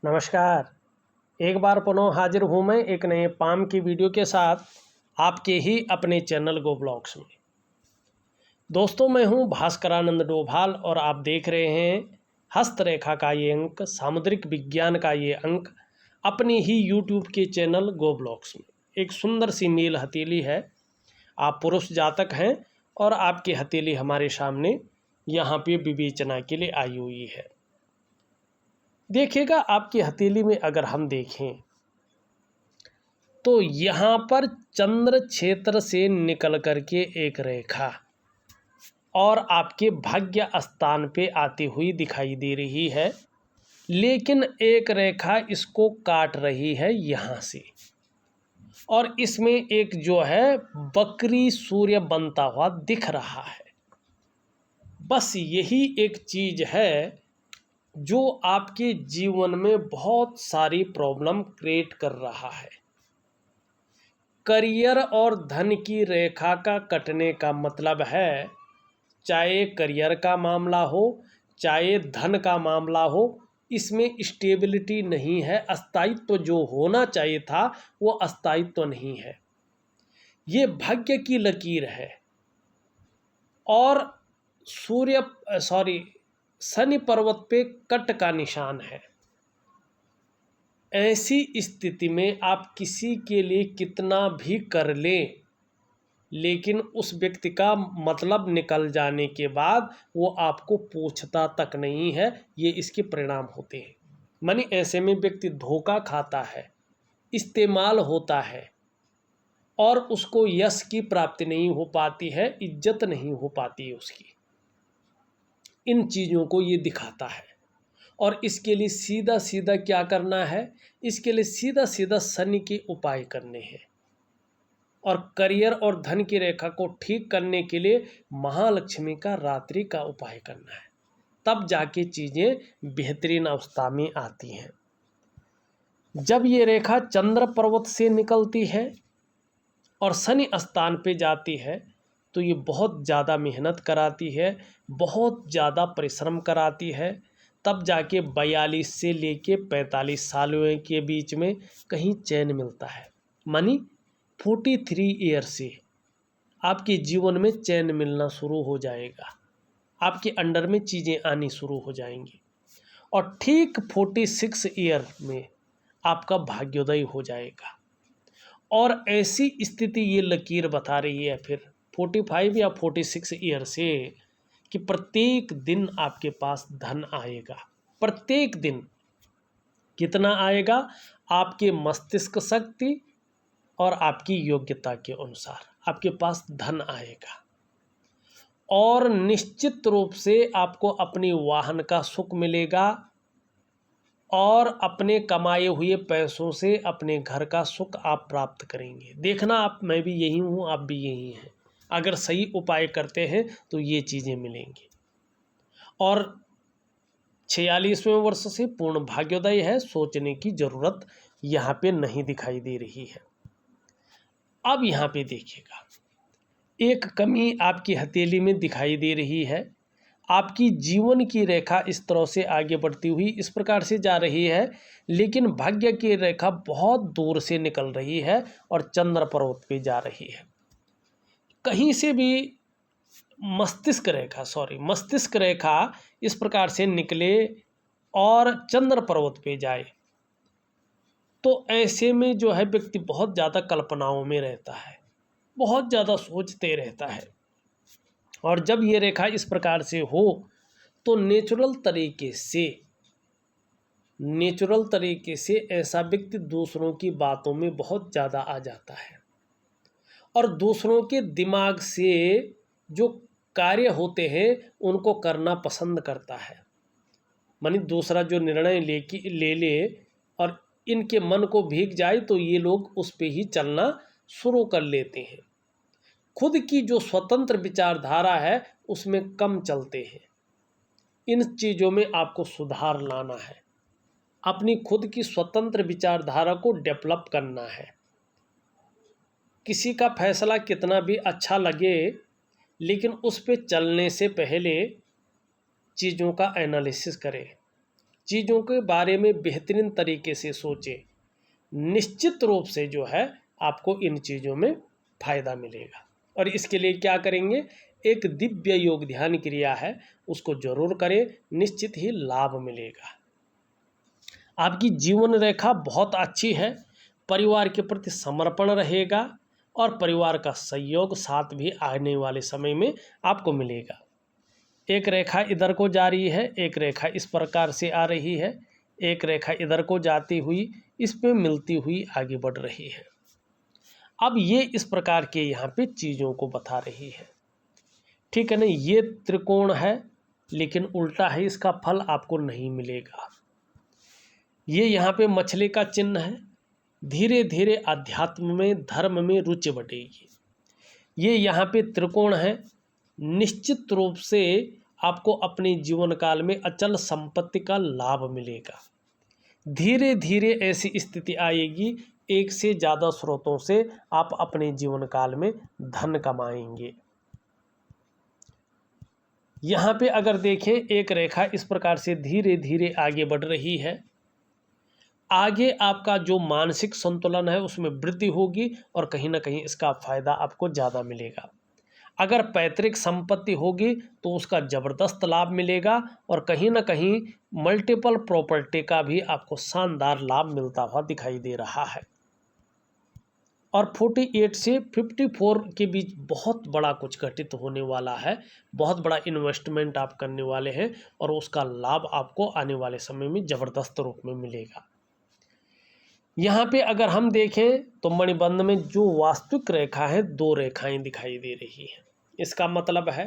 नमस्कार। एक बार पुनः हाजिर हूँ मैं एक नए पाम की वीडियो के साथ आपके ही अपने चैनल गो ब्लॉग्स में। दोस्तों, मैं हूँ भास्करानंद डोभाल और आप देख रहे हैं हस्तरेखा का ये अंक, सामुद्रिक विज्ञान का ये अंक अपनी ही यूट्यूब के चैनल गो ब्लॉग्स में। एक सुंदर सी नील हथेली है। आप पुरुष जातक हैं और आपकी हथेली हमारे सामने यहाँ पे विवेचना के लिए आई हुई है। देखिएगा, आपकी हथेली में अगर हम देखें तो यहाँ पर चंद्र क्षेत्र से निकल करके एक रेखा और आपके भाग्य स्थान पे आती हुई दिखाई दे रही है, लेकिन एक रेखा इसको काट रही है यहाँ से, और इसमें एक जो है बकरी सूर्य बनता हुआ दिख रहा है। बस यही एक चीज़ है जो आपके जीवन में बहुत सारी प्रॉब्लम क्रिएट कर रहा है। करियर और धन की रेखा का कटने का मतलब है, चाहे करियर का मामला हो चाहे धन का मामला हो, इसमें स्टेबिलिटी नहीं है। अस्थायित्व जो होना चाहिए था वो अस्थायित्व नहीं है। ये भाग्य की लकीर है और शनि पर्वत पे कट का निशान है। ऐसी स्थिति में आप किसी के लिए कितना भी कर लें, लेकिन उस व्यक्ति का मतलब निकल जाने के बाद वो आपको पूछता तक नहीं है। ये इसके परिणाम होते हैं। मानी ऐसे में व्यक्ति धोखा खाता है, इस्तेमाल होता है और उसको यश की प्राप्ति नहीं हो पाती है, इज्जत नहीं हो पाती है उसकी। इन चीज़ों को ये दिखाता है और इसके लिए सीधा सीधा क्या करना है, इसके लिए सीधा सीधा शनि के उपाय करने हैं। और करियर और धन की रेखा को ठीक करने के लिए महालक्ष्मी का रात्रि का उपाय करना है, तब जाके चीज़ें बेहतरीन अवस्था में आती हैं। जब ये रेखा चंद्र पर्वत से निकलती है और शनि स्थान पे जाती है तो ये बहुत ज़्यादा मेहनत कराती है, बहुत ज़्यादा परिश्रम कराती है। तब जाके 42 से लेके 45 सालों के बीच में कहीं चैन मिलता है। मानी 43 ईयर से आपके जीवन में चैन मिलना शुरू हो जाएगा, आपके अंडर में चीज़ें आनी शुरू हो जाएंगी और ठीक 46 ईयर में आपका भाग्योदय हो जाएगा। और ऐसी स्थिति ये लकीर बता रही है फिर 45 या 46 ईयर से कि प्रत्येक दिन आपके पास धन आएगा। प्रत्येक दिन कितना आएगा? आपके मस्तिष्क शक्ति और आपकी योग्यता के अनुसार आपके पास धन आएगा। और निश्चित रूप से आपको अपनी वाहन का सुख मिलेगा और अपने कमाए हुए पैसों से अपने घर का सुख आप प्राप्त करेंगे। देखना, आप मैं भी यही हूँ, आप भी यही हैं। अगर सही उपाय करते हैं तो ये चीज़ें मिलेंगी। और 46वें वर्ष से पूर्ण भाग्योदय है, सोचने की ज़रूरत यहाँ पे नहीं दिखाई दे रही है। अब यहाँ पे देखिएगा, एक कमी आपकी हथेली में दिखाई दे रही है। आपकी जीवन की रेखा इस तरह से आगे बढ़ती हुई इस प्रकार से जा रही है, लेकिन भाग्य की रेखा बहुत दूर से निकल रही है और चंद्र पर्वत पे जा रही है। कहीं से भी मस्तिष्क रेखा इस प्रकार से निकले और चंद्र पर्वत पे जाए तो ऐसे में जो है व्यक्ति बहुत ज़्यादा कल्पनाओं में रहता है, बहुत ज़्यादा सोचते रहता है। और जब ये रेखा इस प्रकार से हो तो नेचुरल तरीके से ऐसा व्यक्ति दूसरों की बातों में बहुत ज़्यादा आ जाता है और दूसरों के दिमाग से जो कार्य होते हैं उनको करना पसंद करता है। मानी दूसरा जो निर्णय ले और इनके मन को भीग जाए तो ये लोग उस पे ही चलना शुरू कर लेते हैं। खुद की जो स्वतंत्र विचारधारा है उसमें कम चलते हैं। इन चीज़ों में आपको सुधार लाना है। अपनी खुद की स्वतंत्र विचारधारा को डेवलप करना है। किसी का फैसला कितना भी अच्छा लगे, लेकिन उस पे चलने से पहले चीज़ों का एनालिसिस करें, चीज़ों के बारे में बेहतरीन तरीके से सोचें, निश्चित रूप से जो है आपको इन चीज़ों में फ़ायदा मिलेगा। और इसके लिए क्या करेंगे, एक दिव्य योग ध्यान क्रिया है, उसको जरूर करें, निश्चित ही लाभ मिलेगा। आपकी जीवन रेखा बहुत अच्छी है, परिवार के प्रति समर्पण रहेगा और परिवार का सहयोग साथ भी आने वाले समय में आपको मिलेगा। एक रेखा इधर को जा रही है, एक रेखा इस प्रकार से आ रही है, एक रेखा इधर को जाती हुई इस पे मिलती हुई आगे बढ़ रही है। अब ये इस प्रकार के यहाँ पे चीज़ों को बता रही है, ठीक है ना। ये त्रिकोण है लेकिन उल्टा है, इसका फल आपको नहीं मिलेगा। ये यहाँ पे मछली का चिन्ह है, धीरे धीरे अध्यात्म में धर्म में रुचि बढ़ेगी। ये यहाँ पे त्रिकोण है, निश्चित रूप से आपको अपने जीवन काल में अचल संपत्ति का लाभ मिलेगा। धीरे धीरे ऐसी स्थिति आएगी, एक से ज़्यादा स्रोतों से आप अपने जीवन काल में धन कमाएंगे। यहाँ पे अगर देखें, एक रेखा इस प्रकार से धीरे धीरे आगे बढ़ रही है। आगे आपका जो मानसिक संतुलन है उसमें वृद्धि होगी और कहीं ना कहीं इसका फायदा आपको ज़्यादा मिलेगा। अगर पैतृक संपत्ति होगी तो उसका ज़बरदस्त लाभ मिलेगा और कहीं ना कहीं मल्टीपल प्रॉपर्टी का भी आपको शानदार लाभ मिलता हुआ दिखाई दे रहा है। और 48 से 54 के बीच बहुत बड़ा कुछ घटित होने वाला है, बहुत बड़ा इन्वेस्टमेंट आप करने वाले हैं और उसका लाभ आपको आने वाले समय में ज़बरदस्त रूप में मिलेगा। यहाँ पे अगर हम देखें तो मणिबंध में जो वास्तविक रेखा है, 2 रेखाएं दिखाई दे रही हैं। इसका मतलब है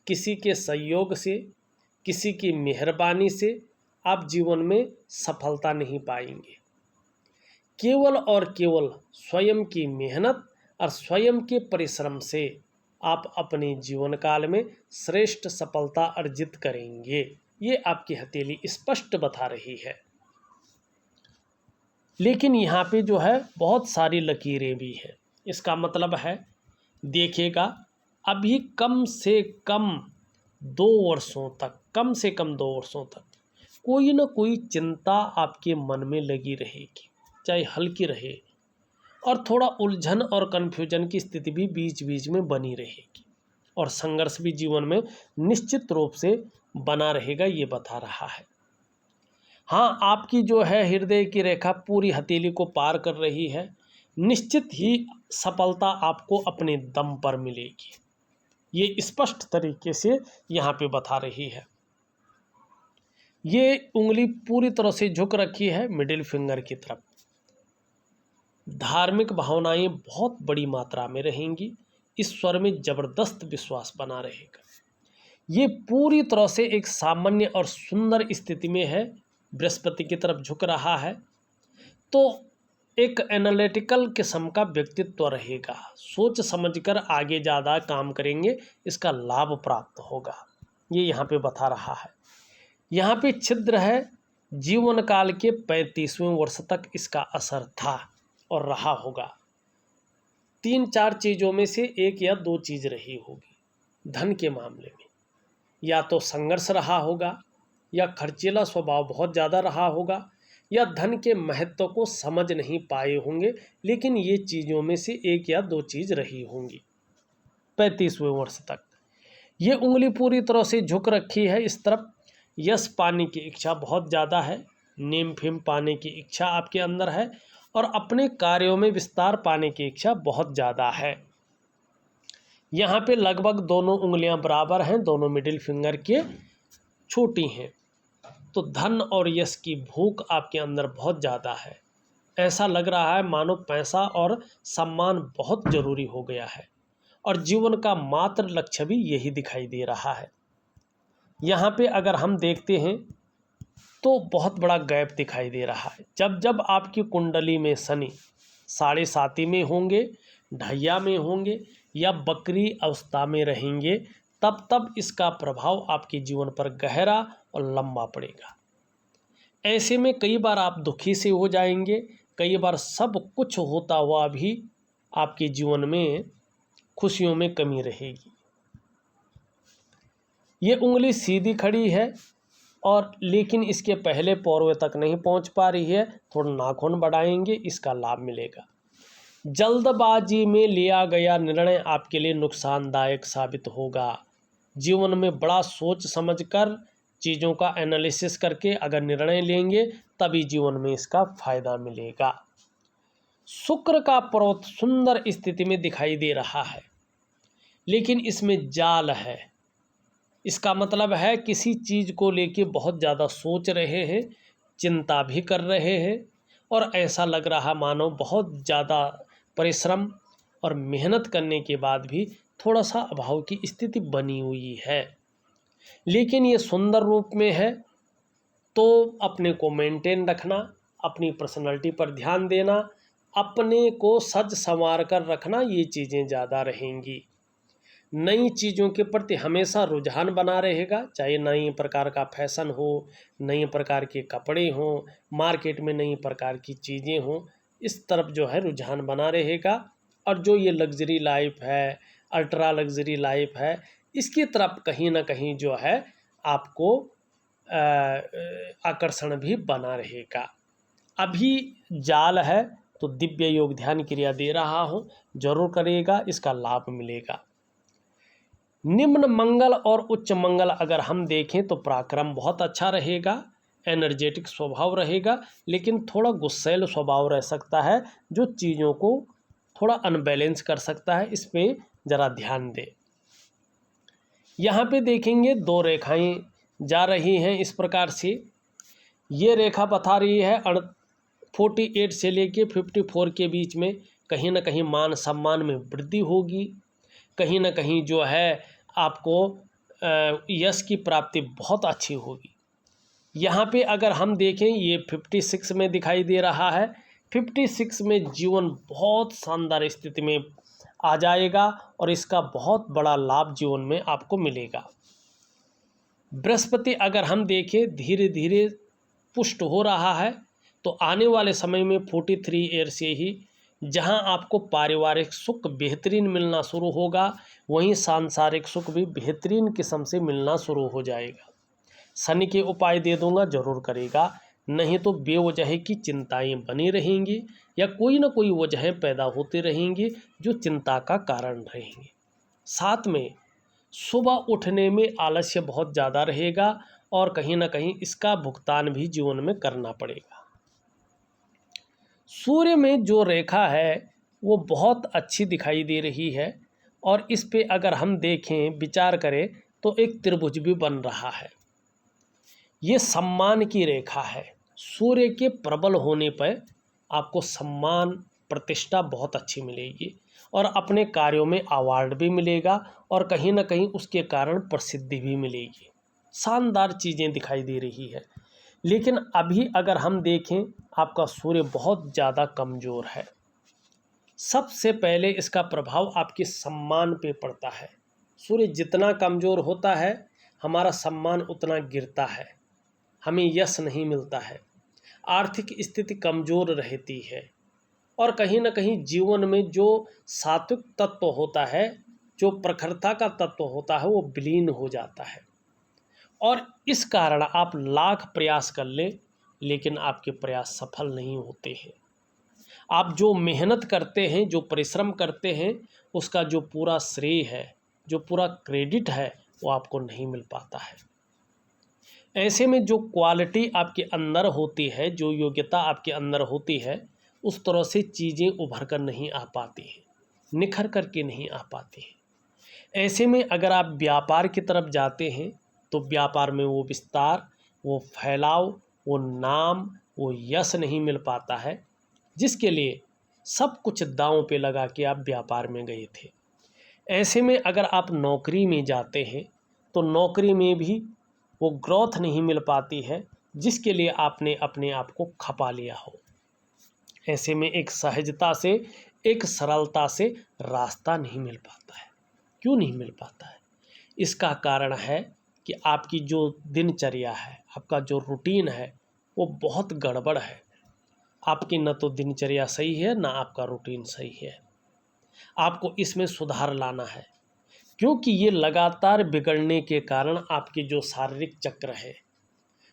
किसी के सहयोग से, किसी की मेहरबानी से आप जीवन में सफलता नहीं पाएंगे। केवल और केवल स्वयं की मेहनत और स्वयं के परिश्रम से आप अपने जीवन काल में श्रेष्ठ सफलता अर्जित करेंगे। ये आपकी हथेली स्पष्ट बता रही है। लेकिन यहाँ पे जो है बहुत सारी लकीरें भी हैं। इसका मतलब है देखिएगा, अभी कम से कम 2 वर्षों तक, कम से कम 2 वर्षों तक कोई ना कोई चिंता आपके मन में लगी रहेगी, चाहे हल्की रहे, और थोड़ा उलझन और कन्फ्यूजन की स्थिति भी बीच बीच में बनी रहेगी और संघर्ष भी जीवन में निश्चित रूप से बना रहेगा, ये बता रहा है। हाँ, आपकी जो है हृदय की रेखा पूरी हथेली को पार कर रही है, निश्चित ही सफलता आपको अपने दम पर मिलेगी, ये स्पष्ट तरीके से यहाँ पे बता रही है। ये उंगली पूरी तरह से झुक रखी है मिडिल फिंगर की तरफ। धार्मिक भावनाएं बहुत बड़ी मात्रा में रहेंगी, ईश्वर में जबरदस्त विश्वास बना रहेगा। ये पूरी तरह से एक सामान्य और सुंदर स्थिति में है, बृहस्पति की तरफ झुक रहा है, तो एक एनालिटिकल किस्म का व्यक्तित्व रहेगा, सोच समझकर आगे ज़्यादा काम करेंगे, इसका लाभ प्राप्त होगा, ये यहाँ पे बता रहा है। यहाँ पे छिद्र है, जीवन काल के 35वें वर्ष तक इसका असर था और रहा होगा। 3-4 चीज़ों में से 1 या 2 चीज़ रही होगी। धन के मामले में या तो संघर्ष रहा होगा, या खर्चीला स्वभाव बहुत ज़्यादा रहा होगा, या धन के महत्व को समझ नहीं पाए होंगे, लेकिन ये चीज़ों में से 1 या 2 चीज़ रही होंगी 35वें वर्ष तक। ये उंगली पूरी तरह से झुक रखी है इस तरफ। यश पाने की इच्छा बहुत ज़्यादा है, नेम फेम पाने की इच्छा आपके अंदर है और अपने कार्यों में विस्तार पाने की इच्छा बहुत ज़्यादा है। यहाँ पे लगभग दोनों उंगलियाँ बराबर हैं, दोनों मिडिल फिंगर के छोटी हैं, तो धन और यश की भूख आपके अंदर बहुत ज़्यादा है। ऐसा लग रहा है मानो पैसा और सम्मान बहुत ज़रूरी हो गया है और जीवन का मात्र लक्ष्य भी यही दिखाई दे रहा है। यहाँ पे अगर हम देखते हैं तो बहुत बड़ा गैप दिखाई दे रहा है। जब जब आपकी कुंडली में शनि 7.5 में होंगे, ढैया में होंगे या बकरी अवस्था में रहेंगे, तब तब इसका प्रभाव आपके जीवन पर गहरा और लंबा पड़ेगा। ऐसे में कई बार आप दुखी से हो जाएंगे, कई बार सब कुछ होता हुआ भी आपके जीवन में खुशियों में कमी रहेगी। ये उंगली सीधी खड़ी है और लेकिन इसके पहले पौरवे तक नहीं पहुंच पा रही है, थोड़ा नाखून बढ़ाएंगे, इसका लाभ मिलेगा। जल्दबाजी में लिया गया निर्णय आपके लिए नुकसानदायक साबित होगा। जीवन में बड़ा सोच समझकर चीज़ों का एनालिसिस करके अगर निर्णय लेंगे तभी जीवन में इसका फायदा मिलेगा। शुक्र का पर्वत सुंदर स्थिति में दिखाई दे रहा है, लेकिन इसमें जाल है। इसका मतलब है किसी चीज़ को लेके बहुत ज़्यादा सोच रहे हैं, चिंता भी कर रहे हैं, और ऐसा लग रहा मानो बहुत ज़्यादा परिश्रम और मेहनत करने के बाद भी थोड़ा सा अभाव की स्थिति बनी हुई है। लेकिन ये सुंदर रूप में है, तो अपने को मेंटेन रखना, अपनी पर्सनालिटी पर ध्यान देना, अपने को सज संवार कर रखना, ये चीज़ें ज़्यादा रहेंगी। नई चीज़ों के प्रति हमेशा रुझान बना रहेगा, चाहे नई प्रकार का फैशन हो, नई प्रकार के कपड़े हों, मार्केट में नई प्रकार की चीज़ें हों, इस तरफ जो है रुझान बना रहेगा। और जो ये लग्जरी लाइफ है, अल्ट्रा लग्जरी लाइफ है, इसकी तरफ कहीं ना कहीं जो है आपको आकर्षण भी बना रहेगा। अभी जाल है तो दिव्य योग ध्यान क्रिया दे रहा हूँ, जरूर करेगा, इसका लाभ मिलेगा। निम्न मंगल और उच्च मंगल अगर हम देखें तो पराक्रम बहुत अच्छा रहेगा, एनर्जेटिक स्वभाव रहेगा, लेकिन थोड़ा गुस्सैल स्वभाव रह सकता है, जो चीज़ों को थोड़ा अनबैलेंस कर सकता है। इस पर ज़रा ध्यान दें। यहाँ पे देखेंगे दो रेखाएं जा रही हैं इस प्रकार से। ये रेखा बता रही है 48 से लेके 54 के बीच में कहीं ना कहीं मान सम्मान में वृद्धि होगी, कहीं ना कहीं जो है आपको यश की प्राप्ति बहुत अच्छी होगी। यहाँ पे अगर हम देखें ये 56 में दिखाई दे रहा है। 56 में जीवन बहुत शानदार स्थिति में आ जाएगा और इसका बहुत बड़ा लाभ जीवन में आपको मिलेगा। बृहस्पति अगर हम देखें धीरे धीरे पुष्ट हो रहा है, तो आने वाले समय में 43 ईयर से ही जहां आपको पारिवारिक सुख बेहतरीन मिलना शुरू होगा, वहीं सांसारिक सुख भी बेहतरीन किस्म से मिलना शुरू हो जाएगा। शनि के उपाय दे दूंगा, जरूर करेगा, नहीं तो बेवजह की चिंताएं बनी रहेंगी या कोई ना कोई वजहें पैदा होती रहेंगी जो चिंता का कारण रहेंगे। साथ में सुबह उठने में आलस्य बहुत ज़्यादा रहेगा और कहीं ना कहीं इसका भुगतान भी जीवन में करना पड़ेगा। सूर्य में जो रेखा है वो बहुत अच्छी दिखाई दे रही है और इस पे अगर हम देखें विचार करें तो एक त्रिभुज भी बन रहा है। ये सम्मान की रेखा है। सूर्य के प्रबल होने पर आपको सम्मान प्रतिष्ठा बहुत अच्छी मिलेगी और अपने कार्यों में अवार्ड भी मिलेगा और कहीं ना कहीं उसके कारण प्रसिद्धि भी मिलेगी। शानदार चीज़ें दिखाई दे रही है। लेकिन अभी अगर हम देखें आपका सूर्य बहुत ज़्यादा कमज़ोर है। सबसे पहले इसका प्रभाव आपके सम्मान पे पड़ता है। सूर्य जितना कमज़ोर होता है हमारा सम्मान उतना गिरता है, हमें यश नहीं मिलता है, आर्थिक स्थिति कमज़ोर रहती है और कहीं ना कहीं जीवन में जो सात्विक तत्व होता है, जो प्रखरता का तत्व होता है, वो विलीन हो जाता है। और इस कारण आप लाख प्रयास कर लें लेकिन आपके प्रयास सफल नहीं होते हैं। आप जो मेहनत करते हैं, जो परिश्रम करते हैं, उसका जो पूरा श्रेय है, जो पूरा क्रेडिट है, वो आपको नहीं मिल पाता है। ऐसे में जो क्वालिटी आपके अंदर होती है, जो योग्यता आपके अंदर होती है, उस तरह से चीज़ें उभर कर नहीं आ पाती हैं, निखर कर के नहीं आ पाती हैं। ऐसे में अगर आप व्यापार की तरफ जाते हैं तो व्यापार में वो विस्तार, वो फैलाव, वो नाम, वो यश नहीं मिल पाता है जिसके लिए सब कुछ दांव पे लगा के आप व्यापार में गए थे। ऐसे में अगर आप नौकरी में जाते हैं तो नौकरी में भी वो ग्रोथ नहीं मिल पाती है जिसके लिए आपने अपने आप को खपा लिया हो। ऐसे में एक सहजता से, एक सरलता से रास्ता नहीं मिल पाता है। क्यों नहीं मिल पाता है? इसका कारण है कि आपकी जो दिनचर्या है, आपका जो रूटीन है, वो बहुत गड़बड़ है। आपकी न तो दिनचर्या सही है, ना आपका रूटीन सही है। आपको इसमें सुधार लाना है, क्योंकि ये लगातार बिगड़ने के कारण आपके जो शारीरिक चक्र है,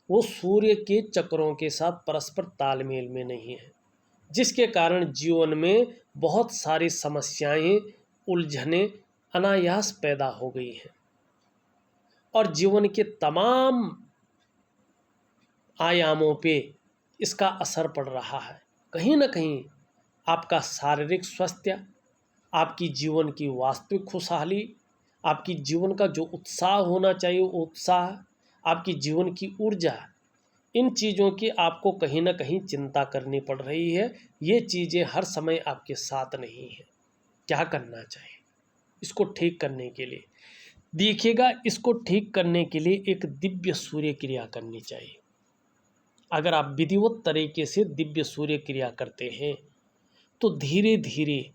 वो सूर्य के चक्रों के साथ परस्पर तालमेल में नहीं है, जिसके कारण जीवन में बहुत सारी समस्याएं, उलझनें अनायास पैदा हो गई हैं और जीवन के तमाम आयामों पे इसका असर पड़ रहा है। कहीं ना कहीं आपका शारीरिक स्वास्थ्य, आपकी जीवन की वास्तविक खुशहाली, आपकी जीवन का जो उत्साह होना चाहिए वो उत्साह, आपकी जीवन की ऊर्जा, इन चीज़ों की आपको कहीं ना कहीं चिंता करनी पड़ रही है। ये चीज़ें हर समय आपके साथ नहीं हैं। क्या करना चाहिए इसको ठीक करने के लिए? देखिएगा, इसको ठीक करने के लिए एक दिव्य सूर्य क्रिया करनी चाहिए। अगर आप विधिवत तरीके से दिव्य सूर्य क्रिया करते हैं तो धीरे धीरे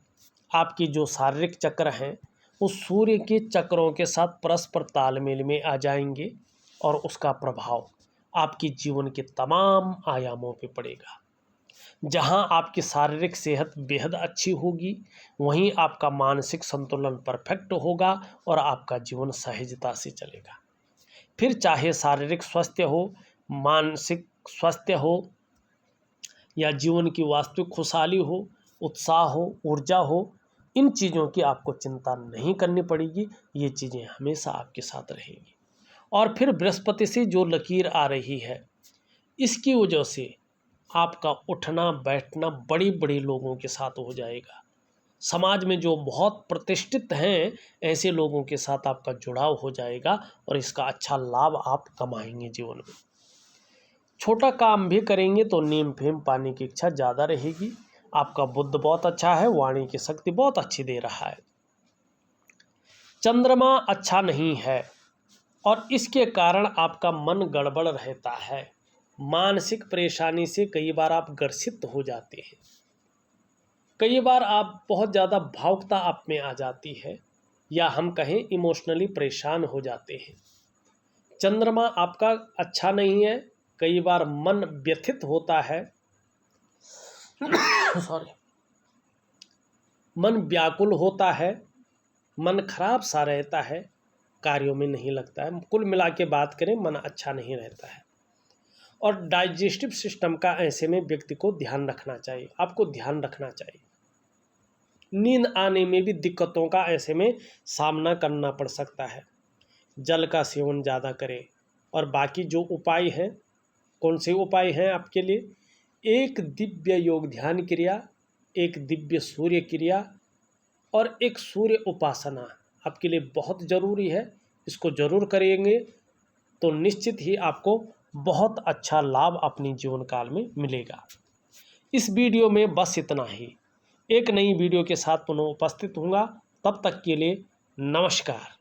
आपके जो शारीरिक चक्र हैं वो सूर्य के चक्रों के साथ परस्पर तालमेल में आ जाएंगे और उसका प्रभाव आपके जीवन के तमाम आयामों पे पड़ेगा। जहां आपकी शारीरिक सेहत बेहद अच्छी होगी, वहीं आपका मानसिक संतुलन परफेक्ट होगा और आपका जीवन सहजता से चलेगा। फिर चाहे शारीरिक स्वास्थ्य हो, मानसिक स्वास्थ्य हो या जीवन की वास्तविक खुशहाली हो, उत्साह हो, ऊर्जा हो, इन चीज़ों की आपको चिंता नहीं करनी पड़ेगी। ये चीज़ें हमेशा आपके साथ रहेंगी। और फिर बृहस्पति से जो लकीर आ रही है, इसकी वजह से आपका उठना बैठना बड़ी बड़ी लोगों के साथ हो जाएगा। समाज में जो बहुत प्रतिष्ठित हैं ऐसे लोगों के साथ आपका जुड़ाव हो जाएगा और इसका अच्छा लाभ आप कमाएंगे जीवन में। छोटा काम भी करेंगे तो नीम फेम पाने की इच्छा ज़्यादा रहेगी। आपका बुद्ध बहुत अच्छा है, वाणी की शक्ति बहुत अच्छी दे रहा है। चंद्रमा अच्छा नहीं है और इसके कारण आपका मन गड़बड़ रहता है। मानसिक परेशानी से कई बार आप ग्रसित हो जाते हैं, कई बार आप बहुत ज़्यादा भावुकता आप में आ जाती है, या हम कहें इमोशनली परेशान हो जाते हैं। चंद्रमा आपका अच्छा नहीं है, कई बार मन व्यथित होता है सॉरी, मन व्याकुल होता है, मन खराब सा रहता है, कार्यों में नहीं लगता है। कुल मिला के बात करें, मन अच्छा नहीं रहता है। और डाइजेस्टिव सिस्टम का ऐसे में व्यक्ति को ध्यान रखना चाहिए, आपको ध्यान रखना चाहिए। नींद आने में भी दिक्कतों का ऐसे में सामना करना पड़ सकता है। जल का सेवन ज़्यादा करें। और बाकी जो उपाय हैं, कौन से उपाय हैं आपके लिए? एक दिव्य योग ध्यान क्रिया, एक दिव्य सूर्य क्रिया और एक सूर्य उपासना आपके लिए बहुत ज़रूरी है। इसको ज़रूर करेंगे तो निश्चित ही आपको बहुत अच्छा लाभ अपनी जीवन काल में मिलेगा। इस वीडियो में बस इतना ही। एक नई वीडियो के साथ पुनः उपस्थित होऊंगा। तब तक के लिए नमस्कार।